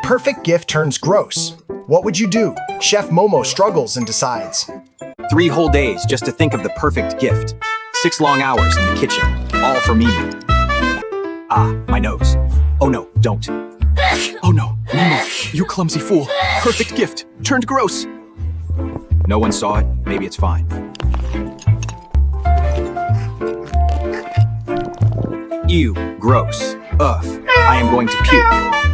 perfect gift turns gross. What would you do? Chef Momo struggles and decides. 3 whole days just to think of the perfect gift. 6 long hours in the kitchen, all for Mimi. Ah, my nose. Oh no, don't. Oh no, Momo, you clumsy fool. Perfect gift, turned gross. No one saw it, maybe it's fine. Ew, gross. Ugh, I am going to puke.